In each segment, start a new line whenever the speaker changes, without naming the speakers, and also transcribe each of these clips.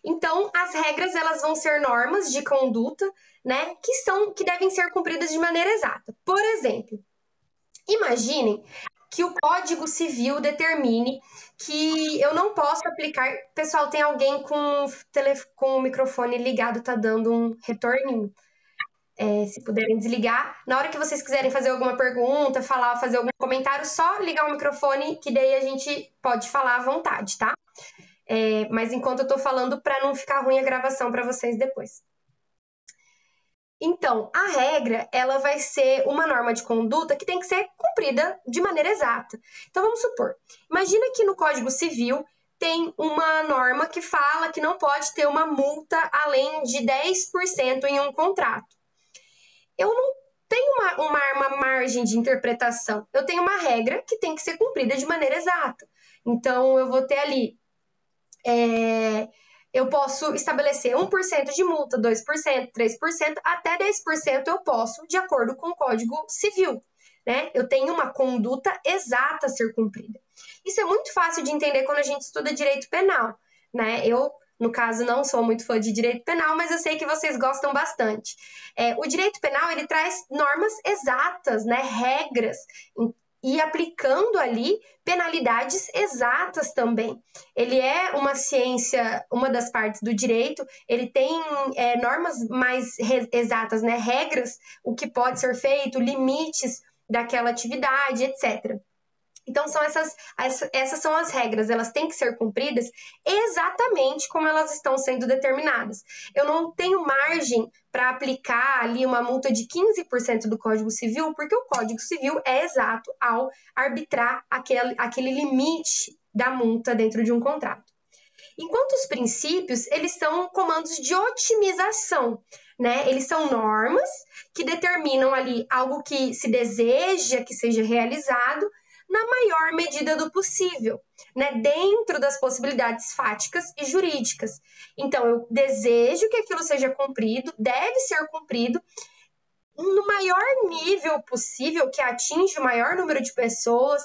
Então, as regras elas vão ser normas de conduta, né, que devem ser cumpridas de maneira exata. Por exemplo, imaginem que o Código Civil determine que eu não posso aplicar. Pessoal, tem alguém com o microfone ligado, tá dando um retorninho. Se puderem desligar. Na hora que vocês quiserem fazer alguma pergunta, falar, fazer algum comentário, só ligar o microfone, que daí a gente pode falar à vontade, tá? Mas enquanto eu tô falando, para não ficar ruim a gravação para vocês depois. Então, a regra, ela vai ser uma norma de conduta que tem que ser cumprida de maneira exata. Então, vamos supor, imagina que no Código Civil tem uma norma que fala que não pode ter uma multa além de 10% em um contrato. Eu não tenho uma margem de interpretação, eu tenho uma regra que tem que ser cumprida de maneira exata. Então, eu vou ter ali... eu posso estabelecer 1% de multa, 2%, 3%, até 10% eu posso, de acordo com o Código Civil, né? Eu tenho uma conduta exata a ser cumprida. Isso é muito fácil de entender quando a gente estuda direito penal, né? Eu, no caso, não sou muito fã de direito penal, mas eu sei que vocês gostam bastante. O direito penal, ele traz normas exatas, né? Regras, e aplicando ali penalidades exatas também. Ele é uma ciência, uma das partes do direito, ele tem normas mais exatas, né? Regras, o que pode ser feito, limites daquela atividade, etc. Então, essas são as regras, elas têm que ser cumpridas exatamente como elas estão sendo determinadas. Eu não tenho margem para aplicar ali uma multa de 15% do Código Civil, porque o Código Civil é exato ao arbitrar aquele limite da multa dentro de um contrato. Enquanto os princípios, eles são comandos de otimização, né? Eles são normas que determinam ali algo que se deseja que seja realizado na maior medida do possível, né? Dentro das possibilidades fáticas e jurídicas. Então, eu desejo que aquilo seja cumprido, deve ser cumprido no maior nível possível, que atinge o maior número de pessoas,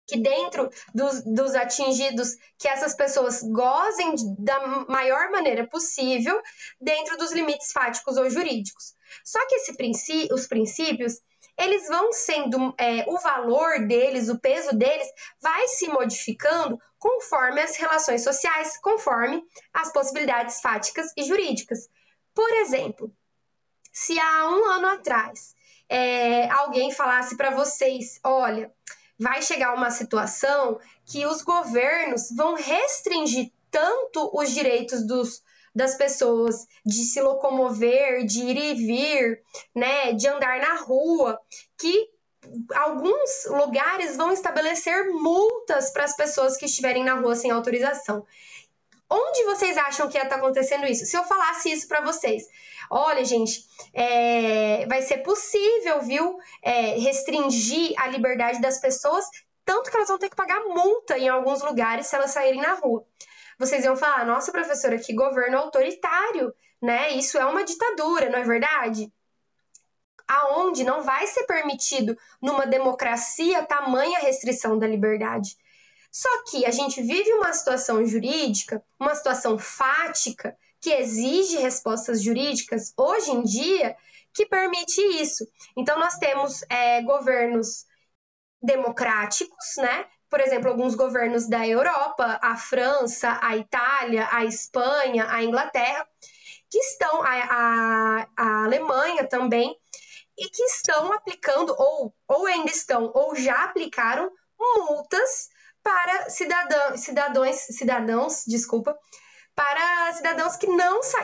que dentro dos atingidos, que essas pessoas gozem da maior maneira possível, dentro dos limites fáticos ou jurídicos. Só que os princípios, eles vão sendo, o valor deles, o peso deles, vai se modificando conforme as relações sociais, conforme as possibilidades fáticas e jurídicas. Por exemplo, se há um ano atrás alguém falasse para vocês, olha, vai chegar uma situação que os governos vão restringir tanto os direitos das pessoas de se locomover, de ir e vir, né, de andar na rua, que alguns lugares vão estabelecer multas para as pessoas que estiverem na rua sem autorização. Onde vocês acham que ia estar acontecendo isso? Se eu falasse isso para vocês, olha, gente, vai ser possível, viu, restringir a liberdade das pessoas, tanto que elas vão ter que pagar multa em alguns lugares se elas saírem na rua. Vocês iam falar, nossa, professora, que governo autoritário, né? Isso é uma ditadura, não é verdade? Aonde não vai ser permitido numa democracia tamanha restrição da liberdade. Só que a gente vive uma situação jurídica, uma situação fática, que exige respostas jurídicas hoje em dia, que permite isso. Então, nós temos governos democráticos, né? Por exemplo, alguns governos da Europa, a França, a Itália, a Espanha, a Inglaterra, que estão, a Alemanha também, e que estão aplicando, ou ainda estão, ou já aplicaram multas para cidadãos, para cidadãos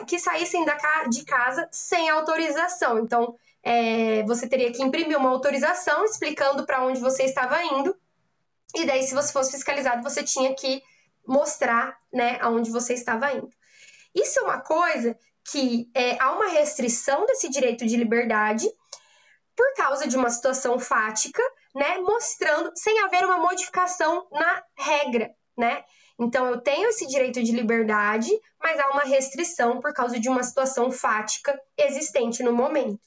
que saíssem de casa sem autorização. Então, você teria que imprimir uma autorização explicando para onde você estava indo, e daí, se você fosse fiscalizado, você tinha que mostrar, né, aonde você estava indo. Isso é uma coisa que há uma restrição desse direito de liberdade por causa de uma situação fática, né, mostrando, sem haver uma modificação na regra, né? Então, eu tenho esse direito de liberdade, mas há uma restrição por causa de uma situação fática existente no momento.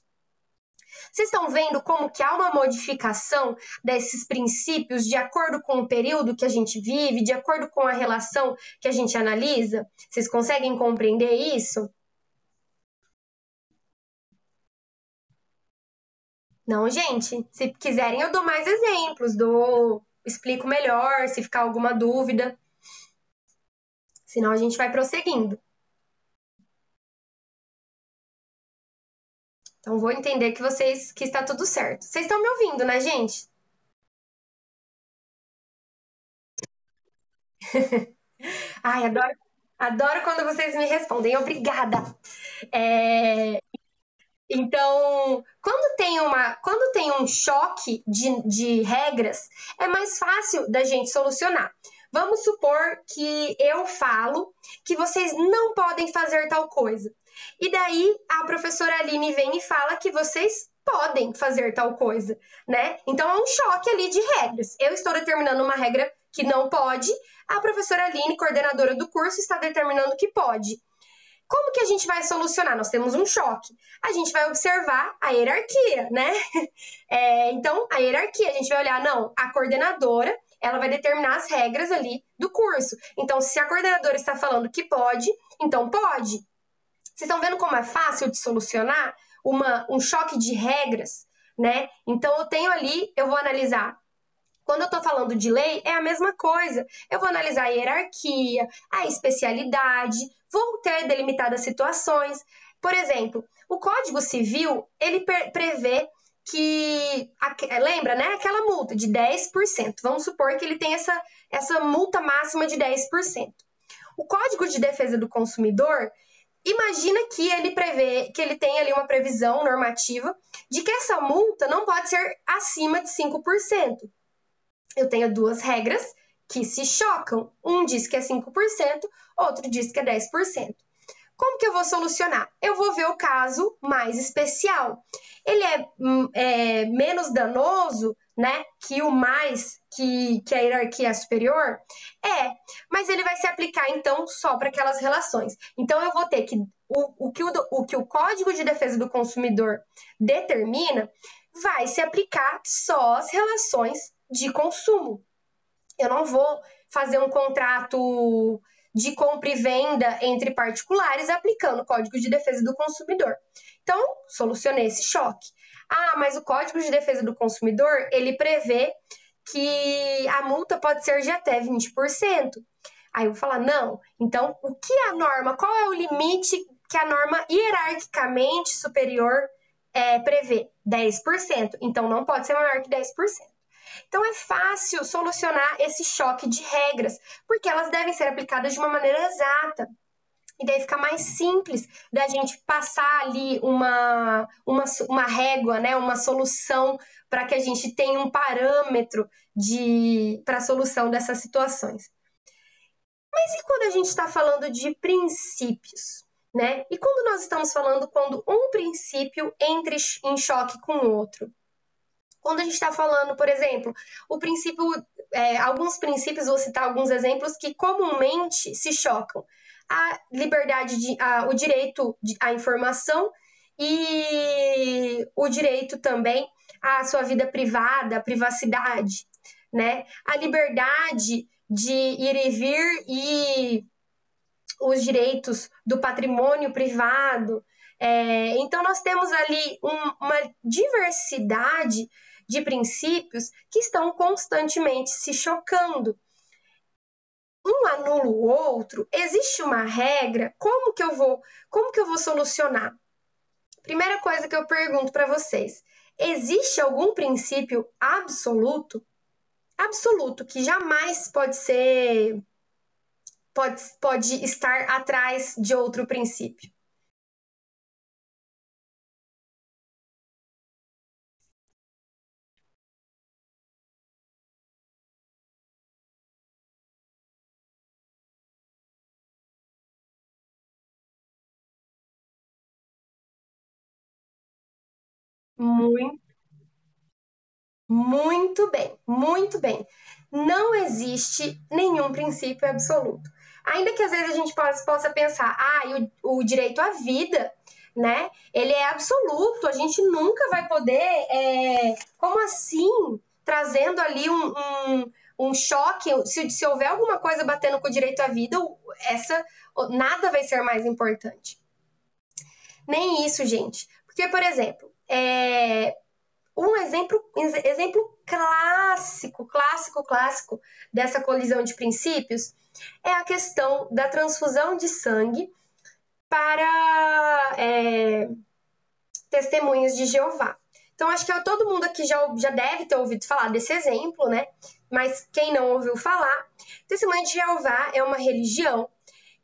Vocês estão vendo como que há uma modificação desses princípios de acordo com o período que a gente vive, de acordo com a relação que a gente analisa? Vocês conseguem compreender isso? Não, gente. Se quiserem, eu dou mais exemplos, explico melhor, se ficar alguma dúvida. Senão a gente vai prosseguindo. Então vou entender que está tudo certo. Vocês estão me ouvindo, né, gente? Ai, adoro quando vocês me respondem. Obrigada. Então, quando tem um choque de regras, é mais fácil da gente solucionar. Vamos supor que eu falo que vocês não podem fazer tal coisa. E daí a professora Aline vem e fala que vocês podem fazer tal coisa, né? Então é um choque ali de regras. Eu estou determinando uma regra que não pode, a professora Aline, coordenadora do curso, está determinando que pode. Como que a gente vai solucionar? Nós temos um choque. A gente vai observar a hierarquia, né? Então, a hierarquia, a gente vai olhar, não, a coordenadora, ela vai determinar as regras ali do curso. Então, se a coordenadora está falando que pode, então pode. Vocês estão vendo como é fácil de solucionar um choque de regras, né? Então, eu vou analisar. Quando eu estou falando de lei, é a mesma coisa. Eu vou analisar a hierarquia, a especialidade, vou ter delimitadas situações. Por exemplo, o Código Civil, ele prevê que... Lembra, né? Aquela multa de 10%. Vamos supor que ele tem essa multa máxima de 10%. O Código de Defesa do Consumidor, imagina que ele tem ali uma previsão normativa de que essa multa não pode ser acima de 5%. Eu tenho duas regras que se chocam. Um diz que é 5%, outro diz que é 10%. Como que eu vou solucionar? Eu vou ver o caso mais especial. Ele é menos danoso, né, que que a hierarquia é superior? Mas ele vai se aplicar, então, só para aquelas relações. Então, eu vou ter que... O que o Código de Defesa do Consumidor determina vai se aplicar só às relações de consumo. Eu não vou fazer um contrato de compra e venda entre particulares aplicando o Código de Defesa do Consumidor. Então, solucionei esse choque. Mas o Código de Defesa do Consumidor, ele prevê que a multa pode ser de até 20%. Aí eu vou falar, não, então o que a norma, qual é o limite que a norma hierarquicamente superior prevê? 10%. Então não pode ser maior que 10%. Então é fácil solucionar esse choque de regras, porque elas devem ser aplicadas de uma maneira exata. E daí fica mais simples da gente passar ali uma régua, né, uma solução para que a gente tenha um parâmetro para a solução dessas situações. Mas e quando a gente está falando de princípios, né? E quando nós estamos falando quando um princípio entra em choque com o outro? Quando a gente está falando, por exemplo, alguns princípios, vou citar alguns exemplos que comumente se chocam. A liberdade, o direito à informação e o direito também à sua vida privada, à privacidade, né? A liberdade de ir e vir e os direitos do patrimônio privado. Então, nós temos ali uma diversidade de princípios que estão constantemente se chocando. Um anula o outro, existe uma regra, como que eu vou solucionar? Primeira coisa que eu pergunto para vocês, existe algum princípio absoluto? Absoluto, que jamais pode estar atrás de outro princípio. Muito, muito bem, muito bem. Não existe nenhum princípio absoluto. Ainda que às vezes a gente possa pensar, o direito à vida né? Ele é absoluto, a gente nunca vai poder, como assim? Trazendo ali um choque, se houver alguma coisa batendo com o direito à vida, nada vai ser mais importante. Nem isso, gente. Porque, por exemplo, um exemplo clássico dessa colisão de princípios é a questão da transfusão de sangue para testemunhas de Jeová. Então, acho que todo mundo aqui já deve ter ouvido falar desse exemplo, né? Mas quem não ouviu falar, Testemunha de Jeová é uma religião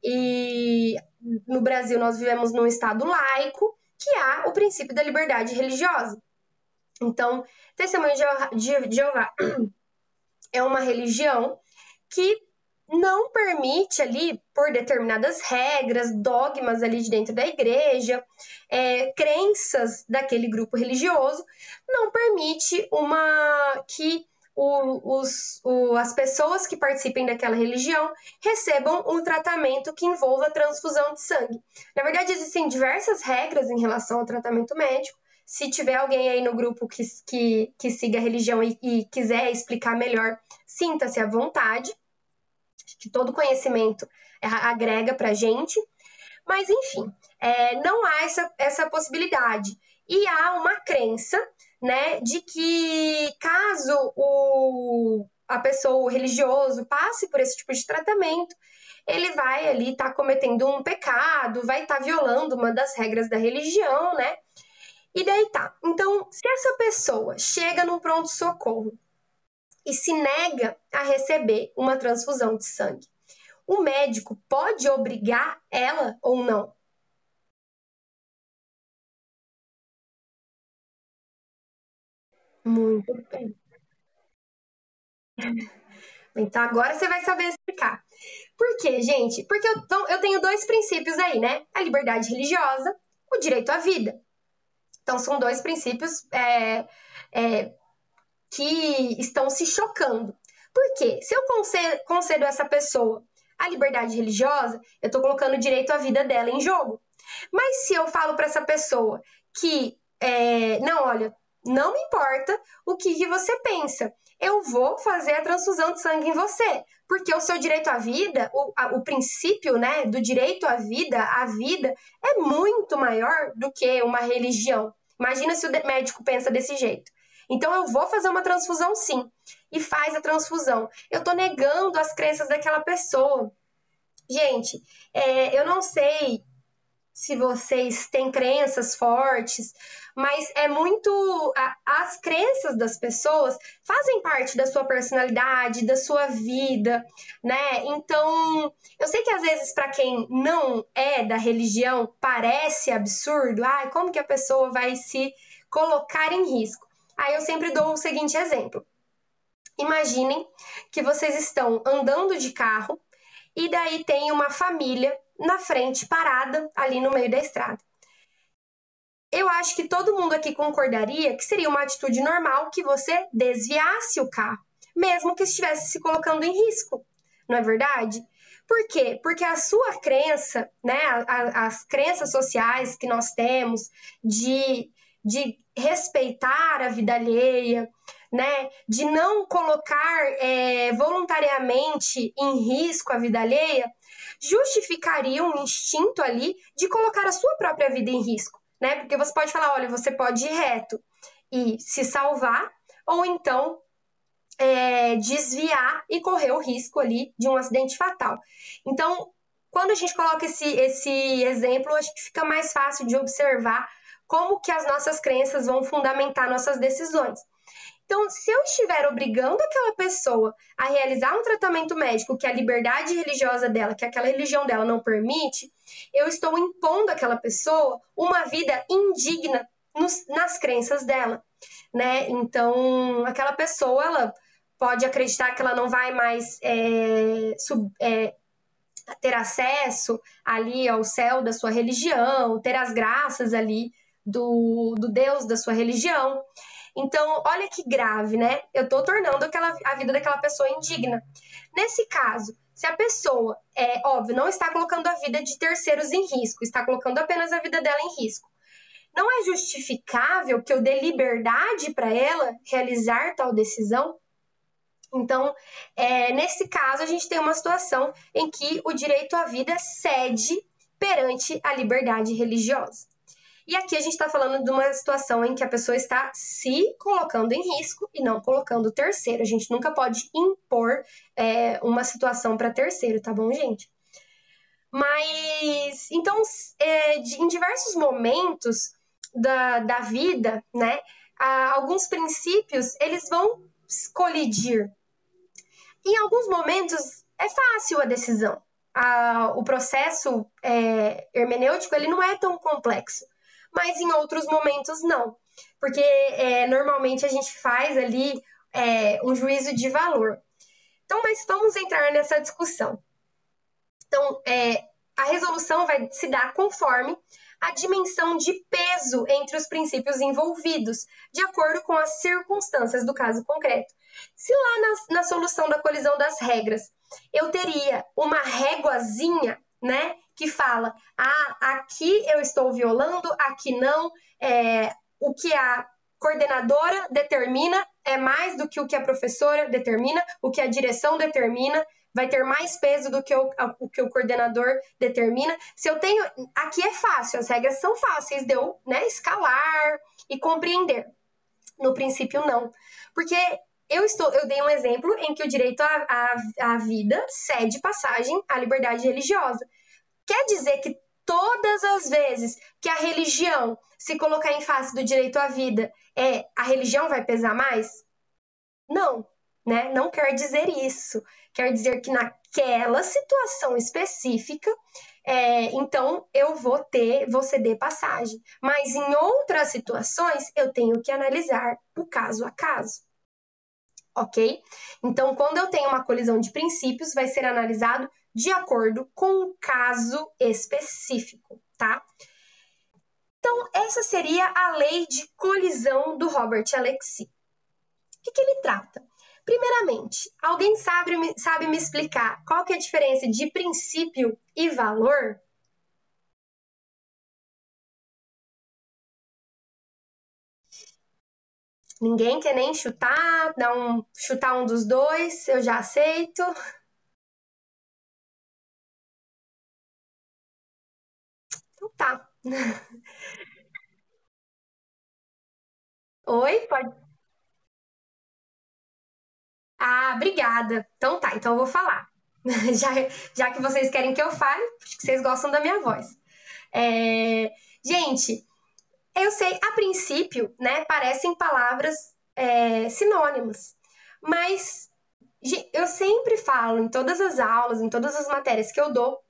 e no Brasil nós vivemos num estado laico que há o princípio da liberdade religiosa. Então, Testemunha de Jeová é uma religião que não permite ali, por determinadas regras, dogmas ali de dentro da igreja, crenças daquele grupo religioso, não permite que as pessoas que participem daquela religião recebam um tratamento que envolva transfusão de sangue. Na verdade, existem diversas regras em relação ao tratamento médico. Se tiver alguém aí no grupo que siga a religião e quiser explicar melhor, sinta-se à vontade. Que todo conhecimento agrega para a gente. Mas, enfim, não há essa possibilidade. E há uma crença, né, de que caso o religioso passe por esse tipo de tratamento, ele vai ali estar cometendo um pecado, vai estar violando uma das regras da religião, né? E daí tá. Então, se essa pessoa chega num pronto-socorro e se nega a receber uma transfusão de sangue, o médico pode obrigar ela ou não? Muito bem. Então agora você vai saber explicar. Por quê, gente? Porque eu tenho dois princípios aí, né? A liberdade religiosa, o direito à vida. Então são dois princípios que estão se chocando. Por quê? Se eu concedo a essa pessoa a liberdade religiosa, eu estou colocando o direito à vida dela em jogo. Mas se eu falo para essa pessoa que, não, olha, não me importa o que você pensa, eu vou fazer a transfusão de sangue em você, porque o seu direito à vida, o princípio, né, do direito à vida, a vida é muito maior do que uma religião. Imagina se o médico pensa desse jeito. Então eu vou fazer uma transfusão sim, e faz a transfusão. Eu tô negando as crenças daquela pessoa. Gente, eu não sei se vocês têm crenças fortes, mas é muito. As crenças das pessoas fazem parte da sua personalidade, da sua vida, né? Então, eu sei que às vezes, para quem não é da religião, parece absurdo. Ai, como que a pessoa vai se colocar em risco? Aí eu sempre dou o seguinte exemplo. Imaginem que vocês estão andando de carro e daí tem uma família na frente, parada ali no meio da estrada. Eu acho que todo mundo aqui concordaria que seria uma atitude normal que você desviasse o carro, mesmo que estivesse se colocando em risco, não é verdade? Por quê? Porque a sua crença, né, as crenças sociais que nós temos de respeitar a vida alheia, né, de não colocar voluntariamente em risco a vida alheia, justificaria um instinto ali de colocar a sua própria vida em risco, né? Porque você pode falar, olha, você pode ir reto e se salvar, ou então desviar e correr o risco ali de um acidente fatal. Então, quando a gente coloca esse exemplo, acho que fica mais fácil de observar como que as nossas crenças vão fundamentar nossas decisões. Então, se eu estiver obrigando aquela pessoa a realizar um tratamento médico que a liberdade religiosa dela, que aquela religião dela não permite, eu estou impondo àquela pessoa uma vida indigna nas crenças dela, né? Então, aquela pessoa, ela pode acreditar que ela não vai mais ter acesso ali ao céu da sua religião, ter as graças ali do Deus da sua religião. Então, olha que grave, né? Eu tô tornando a vida daquela pessoa indigna. Nesse caso, Se a pessoa, óbvio, não está colocando a vida de terceiros em risco, está colocando apenas a vida dela em risco, não é justificável que eu dê liberdade para ela realizar tal decisão? Então, nesse caso, a gente tem uma situação em que o direito à vida cede perante a liberdade religiosa. E aqui a gente está falando de uma situação em que a pessoa está se colocando em risco e não colocando o terceiro. A gente nunca pode impor uma situação para terceiro, tá bom, gente? Mas, então, em diversos momentos da vida, né, alguns princípios, eles vão colidir. Em alguns momentos, é fácil a decisão. O processo hermenêutico, ele não é tão complexo. Mas em outros momentos, não. Porque normalmente a gente faz ali um juízo de valor. Então, mas vamos entrar nessa discussão. Então, a resolução vai se dar conforme a dimensão de peso entre os princípios envolvidos, de acordo com as circunstâncias do caso concreto. Se lá na solução da colisão das regras, eu teria uma réguazinha, né, que fala, aqui eu estou violando, aqui não, o que a coordenadora determina é mais do que o que a professora determina, o que a direção determina, vai ter mais peso do que o que o coordenador determina. Se eu tenho... Aqui é fácil, as regras são fáceis de eu, né, escalar e compreender. No princípio, não. Porque eu dei um exemplo em que o direito à vida cede passagem à liberdade religiosa. Quer dizer que todas as vezes que a religião se colocar em face do direito à vida, a religião vai pesar mais? Não, né? Não quer dizer isso. Quer dizer que naquela situação específica, então eu vou ceder passagem. Mas em outras situações, eu tenho que analisar o caso a caso. Ok? Então, quando eu tenho uma colisão de princípios, vai ser analisado de acordo com o caso específico, tá? Então, essa seria a lei de colisão do Robert Alexy. O que ele trata? Primeiramente, alguém sabe me explicar qual que é a diferença de princípio e valor? Ninguém quer nem chutar, chutar um dos dois, eu já aceito. Então tá. Oi, pode. Obrigada. Então tá, então eu vou falar. Já que vocês querem que eu fale, porque vocês gostam da minha voz. Gente, eu sei, a princípio, né, parecem palavras sinônimas, mas eu sempre falo em todas as aulas, em todas as matérias que eu dou,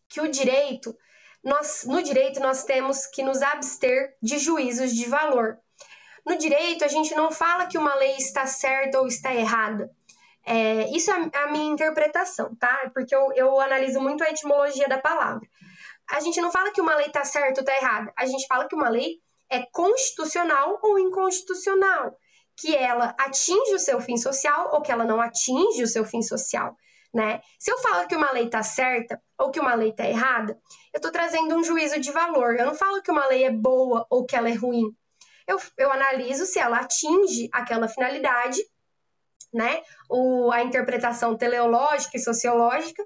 que no direito nós temos que nos abster de juízos de valor. No direito, a gente não fala que uma lei está certa ou está errada. Isso é a minha interpretação, tá? Porque eu analiso muito a etimologia da palavra. A gente não fala que uma lei está certa ou está errada. A gente fala que uma lei é constitucional ou inconstitucional, que ela atinge o seu fim social ou que ela não atinge o seu fim social, né? Se eu falo que uma lei está certa ou que uma lei está errada, eu estou trazendo um juízo de valor. Eu não falo que uma lei é boa ou que ela é ruim. Eu analiso se ela atinge aquela finalidade, né? A interpretação teleológica e sociológica,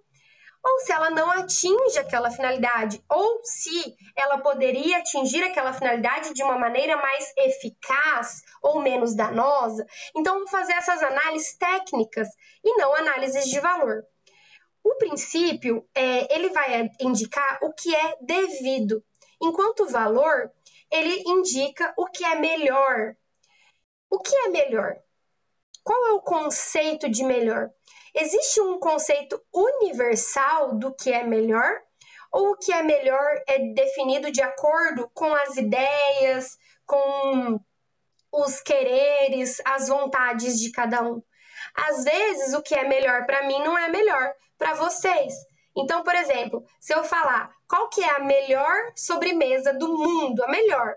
ou se ela não atinge aquela finalidade, ou se ela poderia atingir aquela finalidade de uma maneira mais eficaz ou menos danosa. Então, vou fazer essas análises técnicas e não análises de valor. O princípio, ele vai indicar o que é devido, enquanto o valor, ele indica o que é melhor. O que é melhor? Qual é o conceito de melhor? Existe um conceito universal do que é melhor? Ou o que é melhor é definido de acordo com as ideias, com os quereres, as vontades de cada um? Às vezes, o que é melhor para mim não é melhor para vocês. Então, por exemplo, se eu falar qual que é a melhor sobremesa do mundo, a melhor,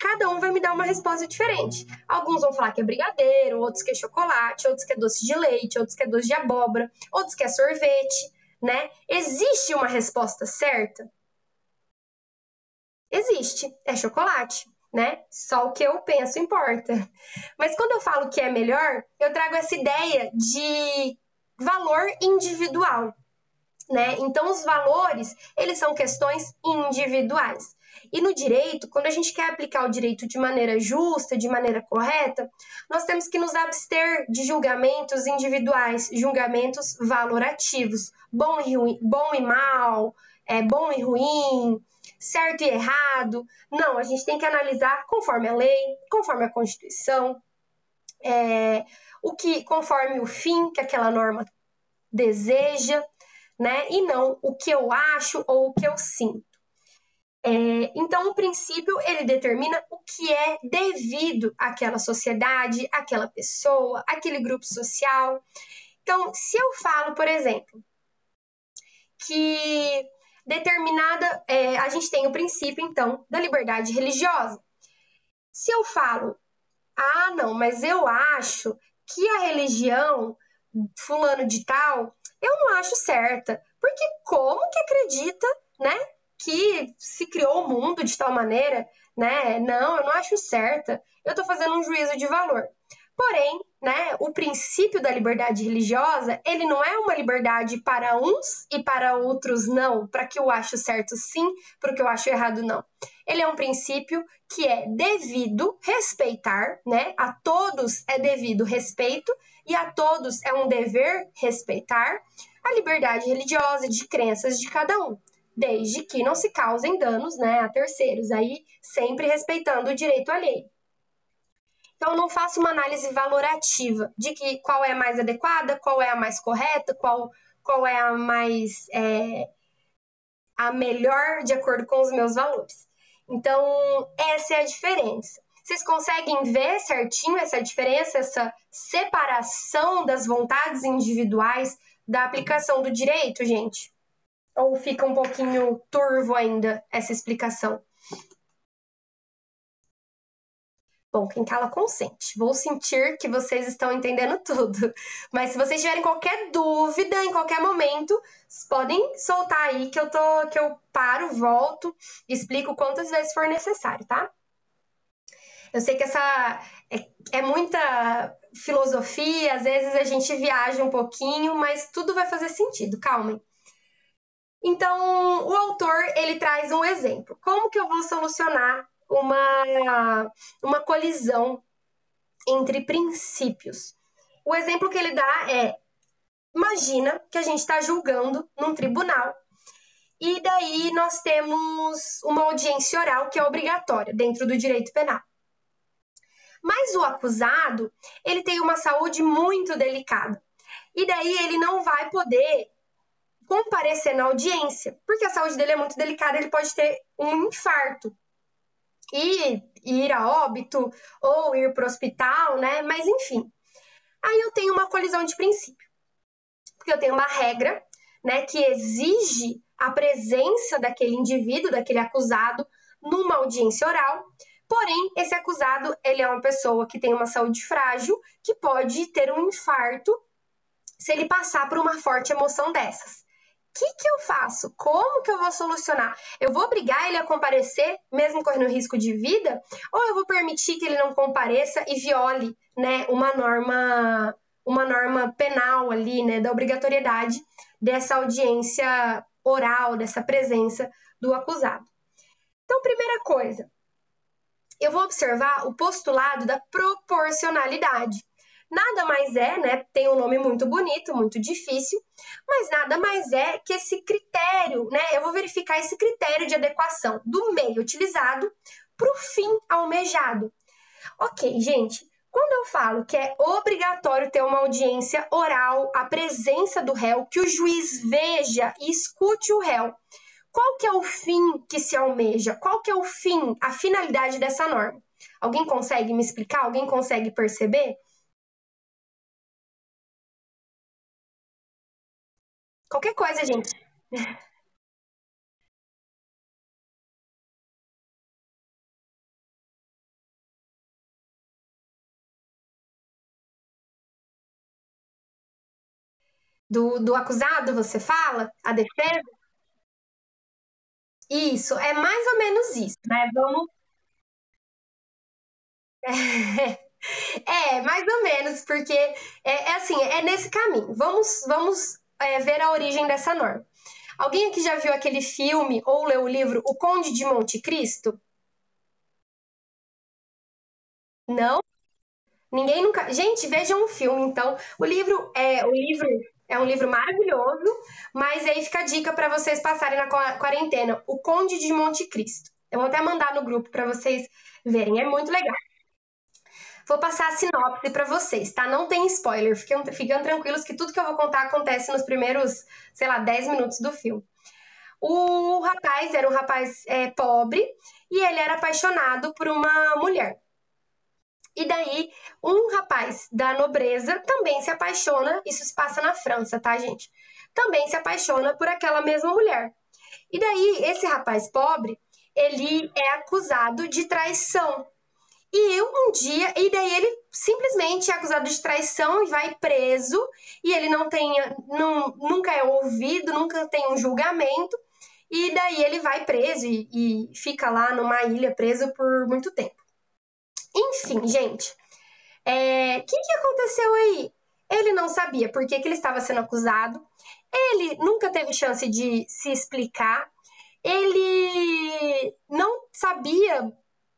cada um vai me dar uma resposta diferente. Alguns vão falar que é brigadeiro, outros que é chocolate, outros que é doce de leite, outros que é doce de abóbora, outros que é sorvete, né? Existe uma resposta certa? Existe, é chocolate, né? Só o que eu penso importa. Mas quando eu falo que é melhor, eu trago essa ideia de valor individual, né? Então os valores, eles são questões individuais. E no direito, quando a gente quer aplicar o direito de maneira justa, de maneira correta, nós temos que nos abster de julgamentos individuais, julgamentos valorativos, bom e mal, bom e ruim, certo e errado. Não, a gente tem que analisar conforme a lei, conforme a Constituição, conforme o fim que aquela norma deseja, né? E não o que eu acho ou o que eu sinto. Então, o princípio, ele determina o que é devido àquela sociedade, àquela pessoa, àquele grupo social. Então, se eu falo, por exemplo, que determinada... a gente tem o princípio, então, da liberdade religiosa. Se eu falo, não, mas eu acho que a religião fulano de tal, eu não acho certa. Porque como que acredita, né, que se criou o mundo de tal maneira, né? Não, eu não acho certa. Eu tô fazendo um juízo de valor. Porém, né, o princípio da liberdade religiosa, ele não é uma liberdade para uns e para outros não, para que eu acho certo sim, para o que eu acho errado não. Ele é um princípio que é devido respeitar, né? A todos é devido respeito e a todos é um dever respeitar a liberdade religiosa de crenças de cada um, desde que não se causem danos, né, a terceiros, aí sempre respeitando o direito alheio. Então, eu não faço uma análise valorativa de que qual é a mais adequada, qual é a mais correta, qual é a melhor de acordo com os meus valores. Então, essa é a diferença. Vocês conseguem ver certinho essa diferença, essa separação das vontades individuais da aplicação do direito, gente? Ou fica um pouquinho turvo ainda essa explicação? Bom, quem cala consente. Vou sentir que vocês estão entendendo tudo. Mas se vocês tiverem qualquer dúvida em qualquer momento, podem soltar aí que eu paro, volto, explico quantas vezes for necessário, tá? Eu sei que essa é muita filosofia, às vezes a gente viaja um pouquinho, mas tudo vai fazer sentido, calmem. Então, o autor, ele traz um exemplo. Como que eu vou solucionar uma colisão entre princípios? O exemplo que ele dá é: imagina que a gente está julgando num tribunal e daí nós temos uma audiência oral que é obrigatória dentro do direito penal. Mas o acusado, ele tem uma saúde muito delicada. E daí ele não vai poder comparecer na audiência, porque a saúde dele é muito delicada, ele pode ter um infarto e ir a óbito ou ir para o hospital, né? Mas enfim. Aí eu tenho uma colisão de princípio, porque eu tenho uma regra, né, que exige a presença daquele indivíduo, daquele acusado, numa audiência oral. Porém, esse acusado, ele é uma pessoa que tem uma saúde frágil, que pode ter um infarto se ele passar por uma forte emoção dessas. O que eu faço? Como que eu vou solucionar? Eu vou obrigar ele a comparecer, mesmo correndo risco de vida? Ou eu vou permitir que ele não compareça e viole, né, uma norma penal ali, né, da obrigatoriedade dessa audiência oral, dessa presença do acusado? Então, primeira coisa, eu vou observar o postulado da proporcionalidade. Nada mais é, né? Tem um nome muito bonito, muito difícil, mas nada mais é que esse critério, né? Eu vou verificar esse critério de adequação do meio utilizado para o fim almejado. Ok, gente. Quando eu falo que é obrigatório ter uma audiência oral, a presença do réu, que o juiz veja e escute o réu, qual que é o fim que se almeja? Qual que é o fim, a finalidade dessa norma? Alguém consegue me explicar? Alguém consegue perceber? Qualquer coisa, gente. do acusado, você fala? A defesa? Isso, é mais ou menos isso, né? Vamos. É, mais ou menos, porque é assim, é nesse caminho. Vamos ver a origem dessa norma. Alguém aqui já viu aquele filme ou leu o livro O Conde de Monte Cristo? Não? Ninguém nunca. Gente, vejam um filme, então. O livro é um livro maravilhoso, mas aí fica a dica para vocês passarem na quarentena. O Conde de Monte Cristo. Eu vou até mandar no grupo para vocês verem. É muito legal. Vou passar a sinopse para vocês, tá? Não tem spoiler. Fiquem tranquilos que tudo que eu vou contar acontece nos primeiros, sei lá, 10 minutos do filme. O rapaz era um rapaz pobre e ele era apaixonado por uma mulher. E daí, um rapaz da nobreza também se apaixona, isso se passa na França, tá, gente? Também se apaixona por aquela mesma mulher. E daí, esse rapaz pobre, ele é acusado de traição. E daí ele simplesmente é acusado de traição e vai preso, e ele nunca é ouvido, nunca tem um julgamento, e daí ele vai preso e fica lá numa ilha preso por muito tempo. Enfim, gente, que aconteceu aí? Ele não sabia por que ele estava sendo acusado, ele nunca teve chance de se explicar, ele não sabia,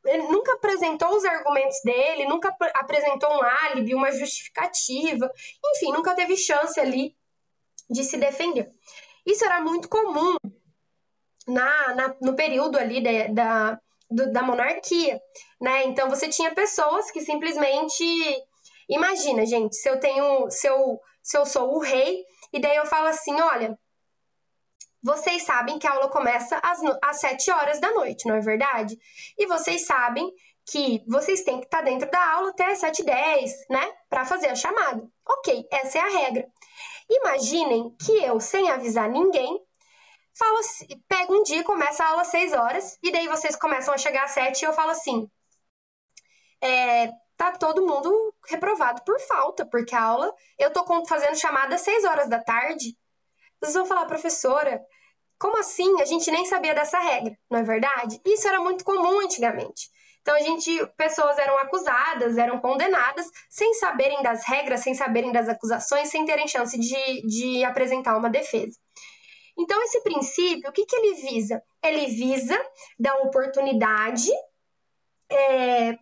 ele nunca apresentou os argumentos dele, nunca apresentou um álibi, uma justificativa, enfim, nunca teve chance ali de se defender. Isso era muito comum no período ali da monarquia, né? Então você tinha pessoas que simplesmente. Imagina, gente, se eu sou o rei, e daí eu falo assim: olha, vocês sabem que a aula começa às 7 horas da noite, não é verdade? E vocês sabem que vocês têm que estar dentro da aula até 7h10, né? Para fazer a chamada. Ok, essa é a regra. Imaginem que eu, sem avisar ninguém, pego um dia, começa a aula às 6 horas, e daí vocês começam a chegar às 7 e eu falo assim: tá todo mundo reprovado por falta, porque a aula eu tô fazendo chamada às 6 horas da tarde. Vocês vão falar, professora, como assim? A gente nem sabia dessa regra, não é verdade? Isso era muito comum antigamente. Então, pessoas eram acusadas, eram condenadas, sem saberem das regras, sem saberem das acusações, sem terem chance de apresentar uma defesa. Então, esse princípio, o que ele visa? Ele visa dar oportunidade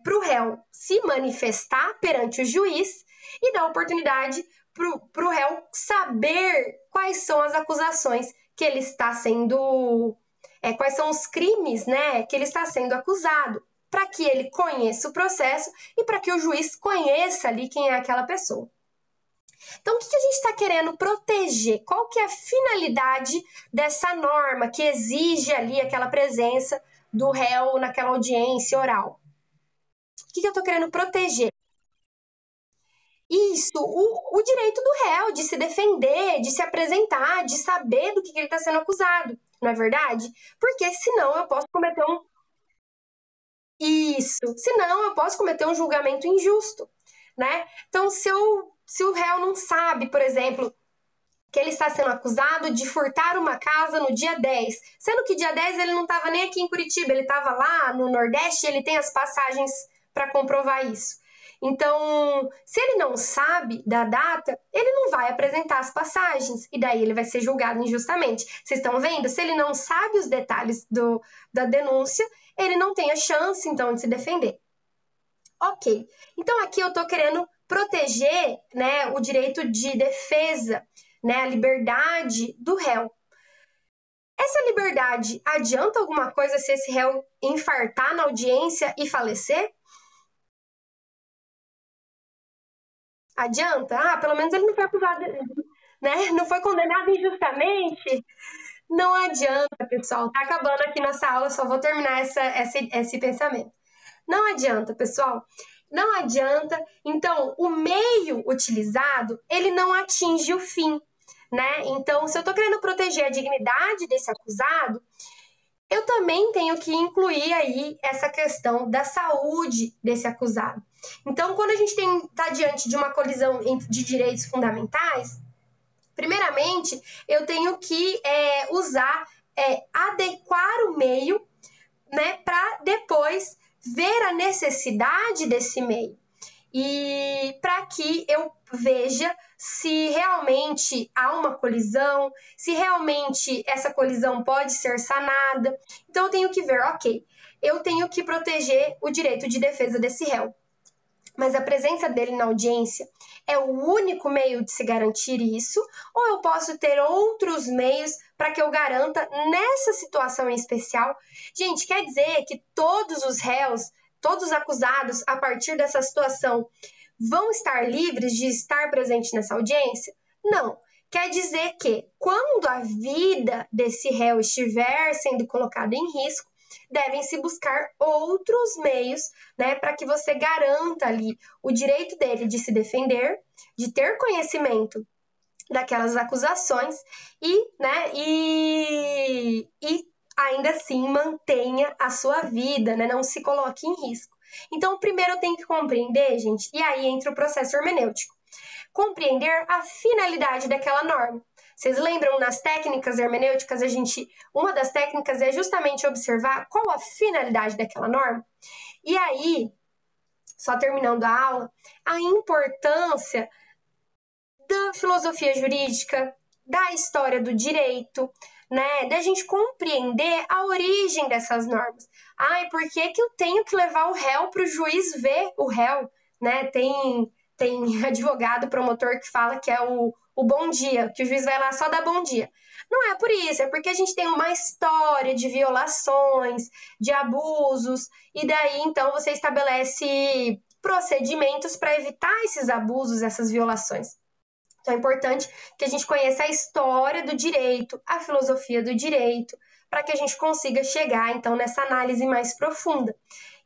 para o réu se manifestar perante o juiz e dar oportunidade para o réu saber quais são as acusações que ele está sendo. Quais são os crimes, né, que ele está sendo acusado, para que ele conheça o processo e para que o juiz conheça ali quem é aquela pessoa. Então, o que a gente está querendo proteger? Qual que é a finalidade dessa norma que exige ali aquela presença do réu naquela audiência oral? O que eu estou querendo proteger? Isso, o direito do réu de se defender, de se apresentar, de saber do que ele está sendo acusado, não é verdade? Porque senão eu posso cometer um. Isso, senão eu posso cometer um julgamento injusto, né? Então, se o réu não sabe, por exemplo, que ele está sendo acusado de furtar uma casa no dia 10, sendo que dia 10 ele não estava nem aqui em Curitiba, ele estava lá no Nordeste e ele tem as passagens para comprovar isso. Então, se ele não sabe da data, ele não vai apresentar as passagens e daí ele vai ser julgado injustamente. Vocês estão vendo? Se ele não sabe os detalhes da denúncia, ele não tem a chance, então, de se defender. Ok. Então, aqui eu estou querendo proteger, né, o direito de defesa, né, a liberdade do réu. Essa liberdade adianta alguma coisa se esse réu infartar na audiência e falecer? Adianta? Ah, pelo menos ele não foi acusado, né? Não foi condenado injustamente. Não adianta, pessoal. Tá acabando aqui nossa aula, só vou terminar esse pensamento. Não adianta, pessoal. Não adianta. Então, o meio utilizado, ele não atinge o fim, né? Então, se eu tô querendo proteger a dignidade desse acusado, eu também tenho que incluir aí essa questão da saúde desse acusado. Então, quando a gente está diante de uma colisão de direitos fundamentais, Primeiramente, eu tenho que adequar o meio, né, para depois ver a necessidade desse meio. E para que eu veja se realmente há uma colisão, se realmente essa colisão pode ser sanada. Então eu tenho que ver, ok, eu tenho que proteger o direito de defesa desse réu. Mas a presença dele na audiência é o único meio de se garantir isso? Ou eu posso ter outros meios para que eu garanta nessa situação em especial? Gente, quer dizer que todos os réus, todos os acusados, a partir dessa situação, vão estar livres de estar presentes nessa audiência? Não. Quer dizer que, quando a vida desse réu estiver sendo colocada em risco, devem-se buscar outros meios, né, para que você garanta ali o direito dele de se defender, de ter conhecimento daquelas acusações e ainda assim mantenha a sua vida, né, não se coloque em risco. Então, primeiro eu tenho que compreender, gente, e aí entra o processo hermenêutico. Compreender a finalidade daquela norma. Vocês lembram, nas técnicas hermenêuticas, uma das técnicas é justamente observar qual a finalidade daquela norma. E aí, só terminando a aula, a importância da filosofia jurídica, da história do direito, né, da gente compreender a origem dessas normas. E por que eu tenho que levar o réu para o juiz ver o réu? Né? Tem advogado, promotor que fala que é o bom dia, que o juiz vai lá só dar bom dia. Não é por isso, é porque a gente tem uma história de violações, de abusos, e daí então você estabelece procedimentos para evitar esses abusos, essas violações. Então é importante que a gente conheça a história do direito, a filosofia do direito, para que a gente consiga chegar então nessa análise mais profunda.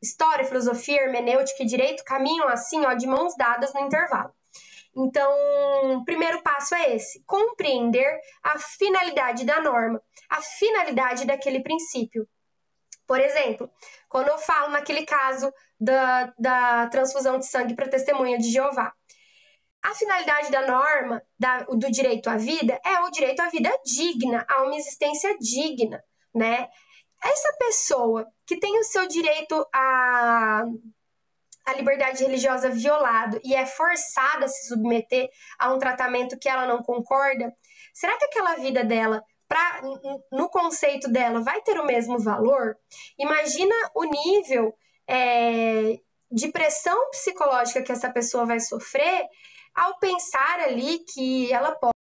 História, filosofia, hermenêutica e direito caminham assim, de mãos dadas no intervalo. Então, o primeiro passo é esse: compreender a finalidade da norma, a finalidade daquele princípio. Por exemplo, quando eu falo naquele caso da transfusão de sangue para testemunha de Jeová, a finalidade da norma do direito à vida é o direito à vida digna, a uma existência digna, né? Essa pessoa que tem o seu direito à liberdade religiosa violado e é forçada a se submeter a um tratamento que ela não concorda, será que aquela vida dela, no conceito dela, vai ter o mesmo valor? Imagina o nível de pressão psicológica que essa pessoa vai sofrer ao pensar ali que ela pode